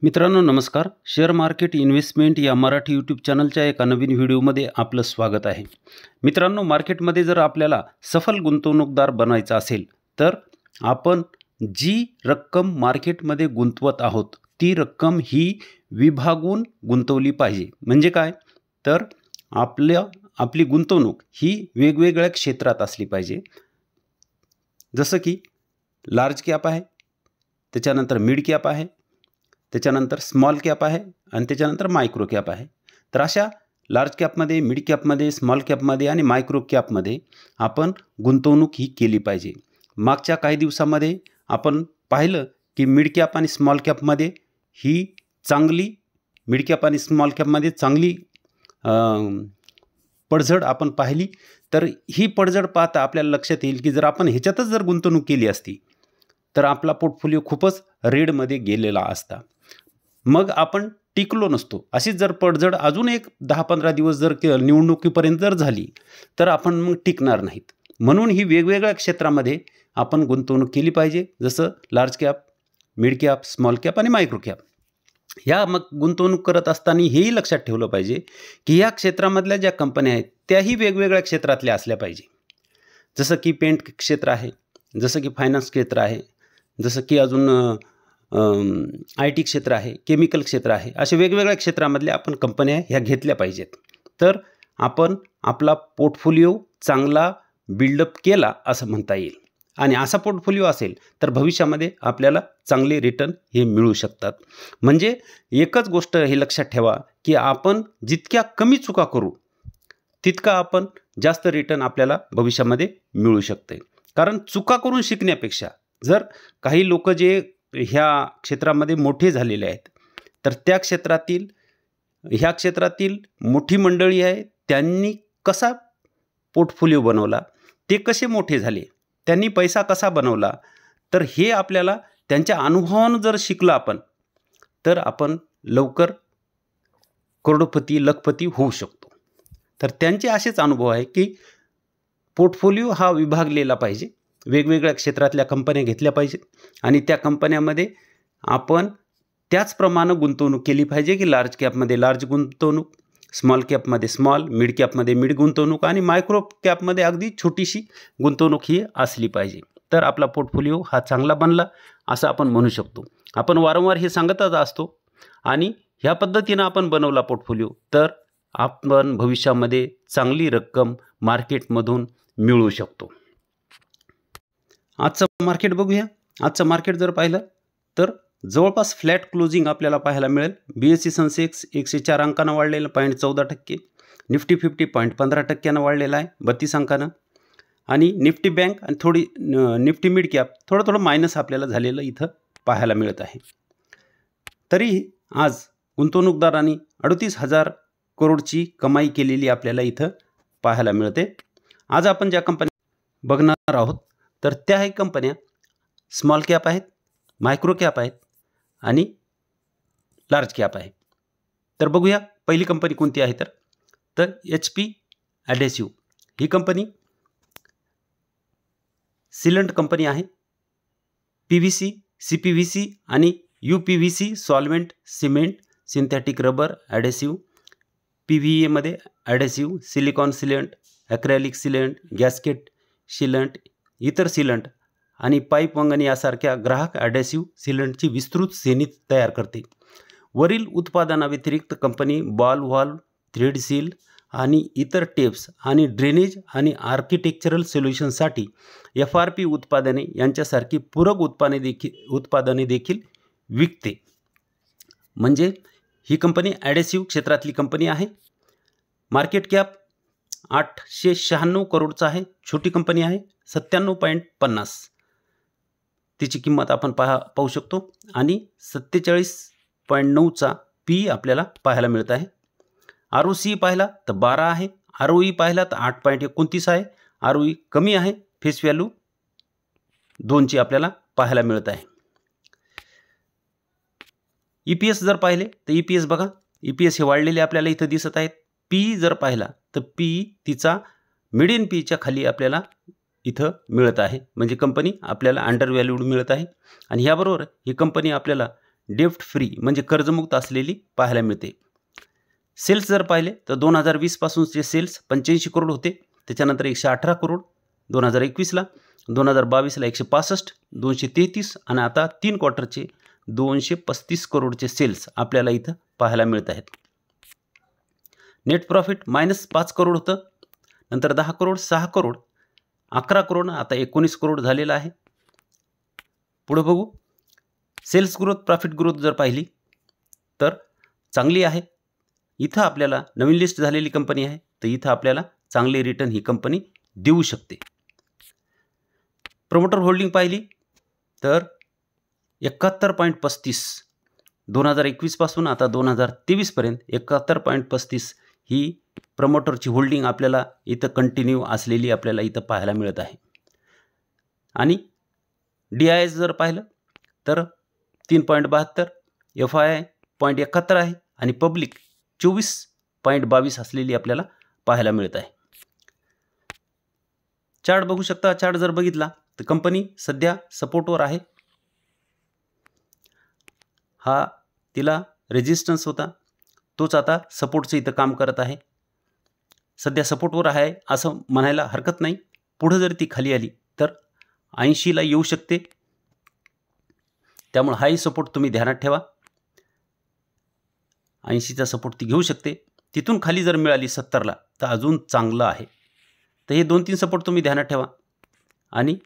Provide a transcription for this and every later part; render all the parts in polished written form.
मित्रांनो नमस्कार. Share market investment या मराठी यूट्यूब चॅनलच्या एका नवीन व्हिडिओमध्ये आपलं स्वागत आहे. मित्रांनो, मार्केटमध्ये जर आपल्याला सफल गुंतवणूकदार बनायचं असेल तर आपण जी रक्कम मार्केटमध्ये गुंतवत आहोत ती रक्कम ही विभागून गुंतवली पाहिजे. म्हणजे काय तर आपली गुंतवणूक ही वेगवेगळ्या क्षेत्रात असली पाहिजे. जसं की लार्ज कॅप आहे, त्याच्यानंतर मिड कॅप आहे, त्याच्यानंतर स्मॉल कॅप आहे आणि त्याच्यानंतर मायक्रो कॅप आहे. तर अशा लार्ज कॅपमध्ये, मिड कॅपमध्ये, स्मॉल कॅपमध्ये आणि मायक्रो कॅपमध्ये आपण गुंतवणूक ही केली पाहिजे. मागच्या काही दिवसामध्ये आपण पाहिलं की मिड कॅप आणि स्मॉल कॅपमध्ये ही चांगली मिड कॅप आणि स्मॉल कॅपमध्ये चांगली पडझड आपण पाहिली. तर ही पडझड पाहता आपल्याला लक्षात येईल की जर आपण ह्याच्यातच जर गुंतवणूक केली असती तर आपला पोर्टफोलिओ खूपच रेडमध्ये गेलेला असता. मग आपण टिकलो नसतो. अशीच जर पडझड अजून एक 10-15 दिवस जर निवडणुकीपर्यंत जर झाली तर आपण मग टिकणार नाहीत. म्हणून ही वेगवेगळ्या क्षेत्रामध्ये आपण गुंतवणूक केली पाहिजे. जसं large cap, mid cap, small cap आणि मायक्रो कॅप. ह्या मग गुंतवणूक करत असताना हेही लक्षात ठेवलं पाहिजे की ह्या क्षेत्रामधल्या ज्या कंपन्या आहेत त्याही वेगवेगळ्या क्षेत्रातल्या असल्या पाहिजे. जसं की पेंट क्षेत्र आहे, जसं की फायनान्स क्षेत्र आहे, जसं की अजून IT क्षेत्र आहे, केमिकल क्षेत्र आहे. अशा वेगवेगळ्या क्षेत्रामधल्या आपण कंपन्या ह्या घेतल्या पाहिजेत. तर आपण आपला पोर्टफोलिओ चांगला बिल्डअप केला असं म्हणता येईल. आणि असा पोर्टफोलिओ असेल तर भविष्यामध्ये आपल्याला चांगले रिटर्न हे मिळू शकतात. म्हणजे एकच गोष्ट हे लक्षात ठेवा की आपण जितक्या कमी चुका करू तितका आपण जास्त रिटर्न आपल्याला भविष्यामध्ये मिळू शकते. कारण चुका करून शिकण्यापेक्षा जर काही लोक जे ह्या क्षेत्रामध्ये मोठे झालेले आहेत तर ह्या क्षेत्रातील मोठी मंडळी आहे, त्यांनी कसा पोर्टफोलिओ बनवला, ते कसे मोठे झाले, त्यांनी पैसा कसा बनवला, तर हे आपल्याला त्यांच्या अनुभवानं जर शिकलं आपण तर आपण लवकर करोडपती लखपती होऊ शकतो. तर त्यांचे असेच अनुभव आहे की पोर्टफोलिओ हा विभागलेला पाहिजे. वेगवेगळ्या क्षेत्रातल्या कंपन्या घेतल्या पाहिजेत आणि त्या कंपन्यामध्ये आपण त्याचप्रमाणे गुंतवणूक केली पाहिजे की लार्ज कॅपमध्ये लार्ज गुंतवणूक, स्मॉल कॅपमध्ये स्मॉल, मिड कॅपमध्ये मिड गुंतवणूक आणि मायक्रो कॅपमध्ये अगदी छोटीशी गुंतवणूक ही असली पाहिजे. तर आपला पोर्टफोलिओ हा चांगला बनला असं आपण म्हणू शकतो. आपण वारंवार हे सांगतच असतो आणि ह्या पद्धतीनं आपण बनवला पोर्टफोलिओ तर आपण भविष्यामध्ये चांगली रक्कम मार्केटमधून मिळवू शकतो. आजचं मार्केट बघूया. आजचं मार्केट जर पाहिलं तर जवळपास फ्लॅट क्लोजिंग आपल्याला पाहायला मिळेल. BSE सेन्सेक्स 104 अंकानं वाढलेलं 0.14%, निफ्टी 50 0.15% वाढलेला आहे 32 अंकानं आणि निफ्टी बँक आणि थोडी निफ्टी मिड कॅप थोडं मायनस आपल्याला झालेलं इथं पाहायला मिळत आहे. तरी आज गुंतवणूकदारांनी 38,000 करोडची कमाई केलेली आपल्याला इथं पाहायला मिळते. आज आपण ज्या कंपन्या बघणार आहोत तर त्याही कंपन्या स्मॉल कॅप आहेत, मायक्रो कॅप आहेत आणि लार्ज कॅप आहे. तर बघूया पहिली कंपनी कोणती आहे तर HP ॲडेसिव्ह ही कंपनी सिलंट कंपनी आहे. PVC, CPVC आणि UPVC solvent, cement, synthetic rubber adhesive, PVA adhesive, silicone sealant, acrylic sealant, gasket sealant, इतर सिलंट आणि पाईप वंगण यासारख्या ग्राहक ॲडेसिव्ह सिलंटची विस्तृत श्रेणी तयार करते. वरील उत्पादनाव्यतिरिक्त company ball valve, thread seal आणि इतर टेप्स आणि ड्रेनेज आणि आर्किटेक्चरल सोल्युशनसाठी FRP उत्पादने यांच्यासारखी पूरक उत्पादने देखील विकते. म्हणजे ही कंपनी ॲडेसिव्ह क्षेत्रातली कंपनी आहे. मार्केट कॅप 896 करोडचा आहे. छोटी कंपनी आहे. 97.50 तिची किंमत आपण पाहू शकतो आणि 47.9चा PE आपल्याला पाहायला मिळत आहे. ROCE पाहिला तर 12 आहे. ROE पाहिला तर 8.29 आहे. ROE कमी आहे. फेस व्हॅल्यू 2ची आपल्याला पाहायला मिळत आहे. EPS जर पाहिले तर EPS बघा, EPS हे वाढलेले आपल्याला इथं दिसत आहेत. PE जर पाहिला तर PE तिचा मिडियन PEच्या खाली आपल्याला इथं मिळत आहे. म्हणजे कंपनी आपल्याला अंडर व्हॅल्यूड मिळत आहे आणि ह्याबरोबर ही कंपनी आपल्याला डेप्ट फ्री म्हणजे कर्जमुक्त असलेली पाहायला मिळते. सेल्स जर पाहिले तर 2020 पासूनचे सेल्स 85 करोड होते, त्याच्यानंतर 118 करोड 2021ला, 2022ला 165, 233 आणि आता 3 क्वार्टरचे 235 करोडचे सेल्स आपल्याला इथं पाहायला मिळत आहेत. नेट प्रॉफिट -5 करोड होतं, नंतर 10 करोड, 6 करोड, 11 करोड, आता 19 करोड झालेला आहे. पुढे बघू. सेल्स ग्रोथ, प्रॉफिट ग्रोथ जर पाहिली तर चांगली आहे. इथं आपल्याला नवीन लिस्ट झालेली कंपनी आहे, तर इथं आपल्याला चांगले रिटर्न ही कंपनी देऊ शकते. प्रमोटर होल्डिंग पाहिली तर 71.35 2021 पासून आता 2023 पर्यंत 71.35 ही प्रमोटरची होल्डिंग आपल्याला इथं कंटिन्यू असलेली आपल्याला इथं पाहायला मिळत आहे. आणि DIS जर पाहिलं तर 3.72, FII 0.71 आहे आणि पब्लिक 24.22 असलेली आपल्याला पाहायला मिळत आहे. चार्ट बघू शकता. चार्ट जर बघितला तर कंपनी सध्या सपोर्टवर आहे. हा तिला रेजिस्टन्स होता, तोच आता सपोर्टचं इथं काम करत आहे. सध्या सपोर्टवर आहे असं म्हणायला हरकत नाही. पुढे जर ती खाली आली तर 80ला येऊ शकते. त्यामुळे हाही सपोर्ट तुम्ही ध्यानात ठेवा. 80चा सपोर्ट ती घेऊ शकते. तिथून खाली जर मिळाली 70ला तर अजून चांगलं आहे. तर हे 2-3 सपोर्ट तुम्ही ध्यानात ठेवा. आणि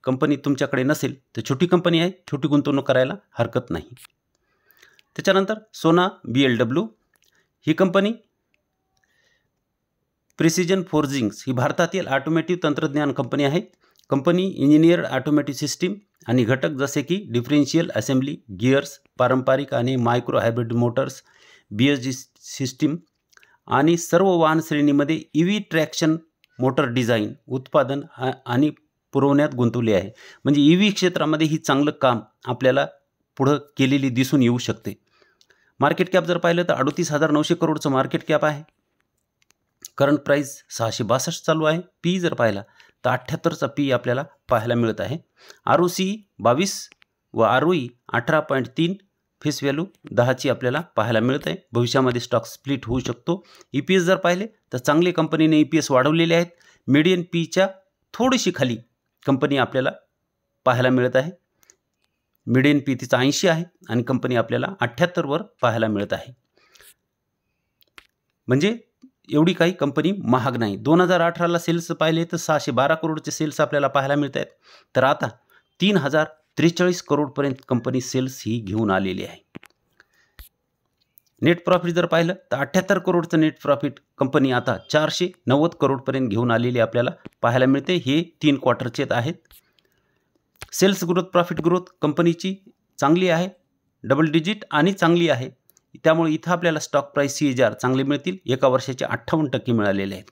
कंपनी तुमच्याकडे नसेल तर छोटी कंपनी आहे, छोटी गुंतवणूक करायला हरकत नाही. त्याच्यानंतर सोना BLW ही कंपनी प्रिसिजन फोर्जिंग्स ही भारतातील ऑटोमॅटिव्ह तंत्रज्ञान कंपनी आहे. कंपनी इंजिनियर्ड ऑटोमॅटिव्ह सिस्टीम आणि घटक जसे की डिफरेन्शियल असेंब्ली, गिअर्स, पारंपरिक आणि micro hybrid Motors, BSG system आणि सर्व वाहन श्रेणीमध्ये EV ट्रॅक्शन मोटर डिझाईन, उत्पादन आणि पुरवण्यात गुंतवले आहे. म्हणजे EV क्षेत्रामध्ये ही चांगलं काम आपल्याला पुढं केलेली दिसून येऊ शकते. मार्केट कॅप जर पाहिलं तर 38,900 करोडचं मार्केट कॅप आहे. करंट प्राईस 662 चालू आहे. पी जर पाहिला तर 78चा पी आपल्याला पाहायला मिळत आहे. ROCE 22 व ROE 18.3, फेस व्हॅल्यू 10ची आपल्याला पाहायला मिळत आहे. भविष्यामध्ये स्टॉक स्प्लिट होऊ शकतो. EPS जर पाहिले तर चांगले कंपनीने EPS वाढवलेले आहेत. मीडियन पीच्या थोडीशी खाली कंपनी आपल्याला पाहायला मिळत आहे. मीडियन पी तिचा 80 आहे आणि कंपनी आपल्याला 78वर पाहायला मिळत आहे. म्हणजे एवढी काही कंपनी महाग नाही. 2018ला सेल्स पाहिले तर 612 करोडचे सेल्स आपल्याला पाहायला मिळत आहेत. तर आता 3043 करोडपर्यंत कंपनी सेल्स ही घेऊन आलेली आहे. नेट प्रॉफिट जर पाहिलं तर 78 करोडचं नेट प्रॉफिट कंपनी आता 490 करोडपर्यंत घेऊन आलेली आपल्याला पाहायला मिळते. हे 3 क्वार्टरचे आहेत. सेल्स ग्रोथ, प्रॉफिट ग्रोथ कंपनीची चांगली आहे, डबल डिजिट आणि चांगली आहे. त्यामुळे इथं आपल्याला स्टॉक प्राईस CAGR चांगले मिळतील. एका वर्षाचे 58% मिळालेले आहेत.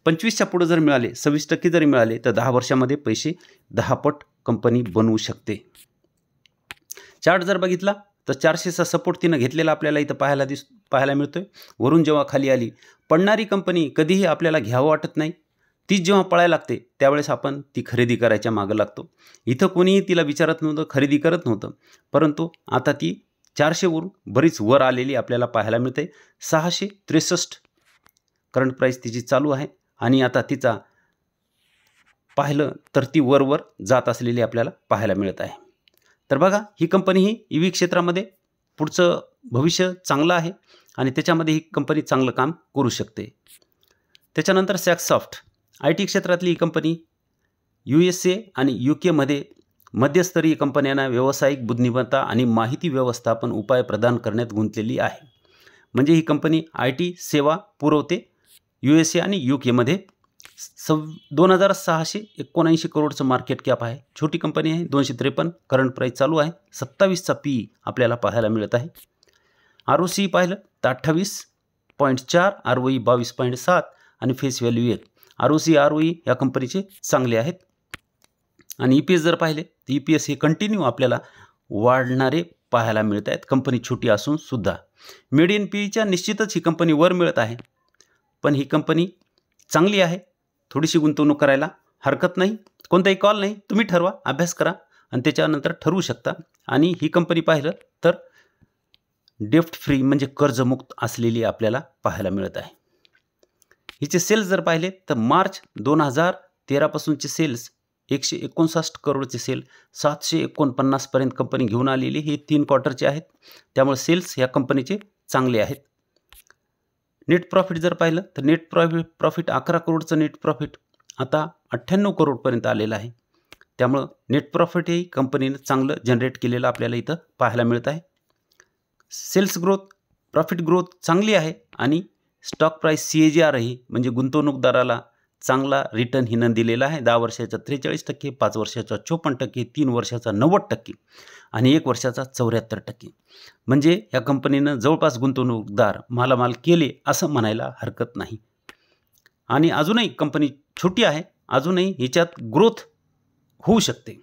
25च्या पुढे जर मिळाले, 26% जरी मिळाले तर 10 वर्षामध्ये पैसे 10 पट कंपनी बनवू शकते. चार्ट जर बघितला तर 400चा सपोर्ट तिनं घेतलेला आपल्याला इथं पाहायला मिळतोय. वरून जेव्हा खाली आली, पडणारी कंपनी कधीही आपल्याला घ्यावं वाटत नाही. तीच जेव्हा पळायला लागते त्यावेळेस आपण ती खरेदी करायच्या मागं लागतो. इथं कोणीही तिला विचारत नव्हतं, खरेदी करत नव्हतं. परंतु आता ती 400वरून बरीच वर आलेली आपल्याला पाहायला मिळते. 663 करंट प्राईस तिची चालू आहे आणि आता तिचा पाहिलं तर ती वर जात असलेली आपल्याला पाहायला मिळत आहे. तर बघा, ही कंपनी ही EV क्षेत्रामध्ये पुढचं भविष्य चांगलं आहे आणि त्याच्यामध्ये ही कंपनी चांगलं काम करू शकते. त्याच्यानंतर सॅक्सॉफ्ट IT क्षेत्रातली ही कंपनी USA आणि UK मध्ये मध्यस्तरीय कंपन्यांना व्यावसायिक बुद्धिमत्ता आणि माहिती व्यवस्थापन उपाय प्रदान करण्यात गुंतलेली आहे. म्हणजे ही कंपनी IT सेवा पुरवते USA आणि UK मध्ये. 2679 करोडचं मार्केट कॅप आहे. छोटी कंपनी आहे. 253 करंट प्राईस चालू आहे. 27चा PE आपल्याला पाहायला मिळत आहे. ROCE पाहिलं तर 28.4, ROE 22.7 आणि फेस व्हॅल्यू 1. ROCE ROE या कंपनीचे चांगले आहेत. आणि EPS जर पाहिले तर EPS हे कंटिन्यू आपल्याला वाढणारे पाहायला मिळत आहेत. कंपनी छोटी असून सुद्धा मीडियन PEच्या निश्चितच ही कंपनी वर मिळत आहे. पण ही कंपनी चांगली आहे. थोडीशी गुंतवणूक करायला हरकत नाही. कोणताही कॉल नाही, तुम्ही ठरवा, अभ्यास करा आणि त्याच्यानंतर ठरवू शकता. आणि ही कंपनी पाहिलं तर डेप्ट फ्री म्हणजे कर्जमुक्त असलेली आपल्याला पाहायला मिळत आहे. हिचे सेल्स जर पाहिले तर मार्च 2013 पासूनचे सेल्स 159 करोडचे सेल 749 पर्यंत कंपनी घेऊन आलेली. हे 3 क्वार्टरचे आहेत, त्यामुळे सेल्स या कंपनीचे चांगले आहेत. नेट प्रॉफिट जर पाहिलं तर नेट प्रॉफिट 11 करोडचं नेट प्रॉफिट आता 98 करोडपर्यंत आलेलं आहे. त्यामुळं नेट प्रॉफिट ही कंपनीनं चांगलं जनरेट केलेलं आपल्याला इथं पाहायला मिळत आहे. सेल्स ग्रोथ, प्रॉफिट ग्रोथ चांगली आहे आणि स्टॉक प्राईस CAGR ही म्हणजे गुंतवणूकदाराला चांगला रिटर्न हिनं दिलेला आहे. 10 वर्षाचा 43%, 5 वर्षाचा 54%, 3 वर्षाचा 90% आणि 1 वर्षाचा 74%. म्हणजे या कंपनीनं जवळपास गुंतवणूकदार मालामाल केले असं म्हणायला हरकत नाही. आणि अजूनही कंपनी छोटी आहे, अजूनही हिच्यात ग्रोथ होऊ शकते.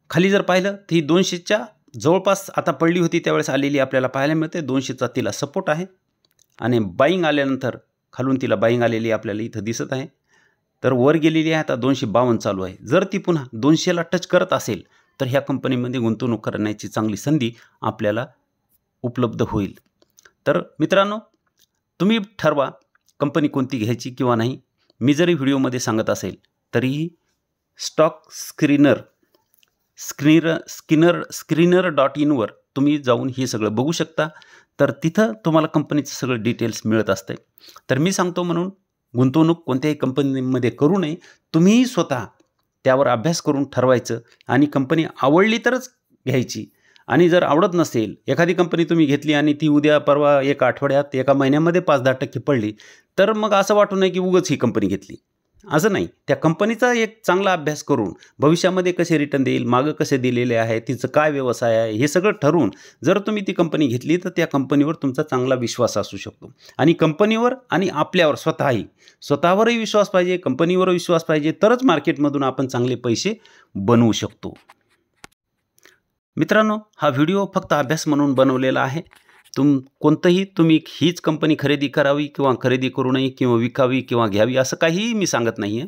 खाली जर पाहिलं तर ही 200च्या जवळपास आता पडली होती त्यावेळेस आलेली आपल्याला पाहायला मिळते. 200चा तिला सपोर्ट आहे आणि बाईंग आल्यानंतर खालून तिला बाईंग आलेली आपल्याला इथं दिसत आहे. तर वर गेलेली आहे, आता 252 चालू आहे. जर ती पुन्हा 200ला टच करत असेल तर ह्या कंपनीमध्ये गुंतवणूक करण्याची चांगली संधी आपल्याला उपलब्ध होईल. तर मित्रांनो, तुम्ही ठरवा कंपनी कोणती घ्यायची किंवा नाही. मी जरी व्हिडिओमध्ये सांगत असेल तरीही स्टॉक स्क्रीनर.in वर तुम्ही जाऊन हे सगळं बघू शकता. तर तिथं तुम्हाला कंपनीचं सगळं डिटेल्स मिळत असते. तर मी सांगतो म्हणून गुंतवणूक कोणत्याही कंपनीमध्ये करू नये. तुम्हीही स्वतः त्यावर अभ्यास करून ठरवायचं आणि कंपनी आवडली तरच घ्यायची. आणि जर आवडत नसेल, एखादी कंपनी तुम्ही घेतली आणि ती उद्या परवा 1 आठवड्यात 1 महिन्यामध्ये 5-10% पडली, तर मग असं वाटू नये की उगाच ही कंपनी घेतली. असं नाही. त्या कंपनीचा एक चांगला अभ्यास करून भविष्यामध्ये कसे रिटर्न देईल, मागं कसे दिलेले आहे, तिचं काय व्यवसाय आहे, हे सगळं ठरवून जर तुम्ही ती कंपनी घेतली तर त्या कंपनीवर तुमचा चांगला विश्वास असू शकतो. आणि कंपनीवर आणि आपल्यावर स्वतःवरही विश्वास पाहिजे, कंपनीवर विश्वास पाहिजे, तरच मार्केटमधून आपण चांगले पैसे बनवू शकतो. मित्रांनो, हा व्हिडिओ फक्त अभ्यास म्हणून बनवलेला आहे. तुम्ही हीच कंपनी खरेदी करावी किंवा खरेदी करू नये किंवा विकावी किंवा घ्यावी असं काहीही मी सांगत नाही आहे.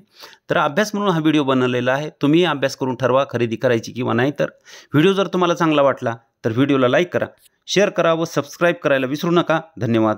तर अभ्यास म्हणून हा व्हिडिओ बनवलेला आहे. तुम्ही अभ्यास करून ठरवा खरेदी करायची किंवा नाही. तर व्हिडिओ जर तुम्हाला चांगला वाटला तर व्हिडिओला लाईक करा, शेअर करा व सबस्क्राईब करायला विसरू नका. धन्यवाद.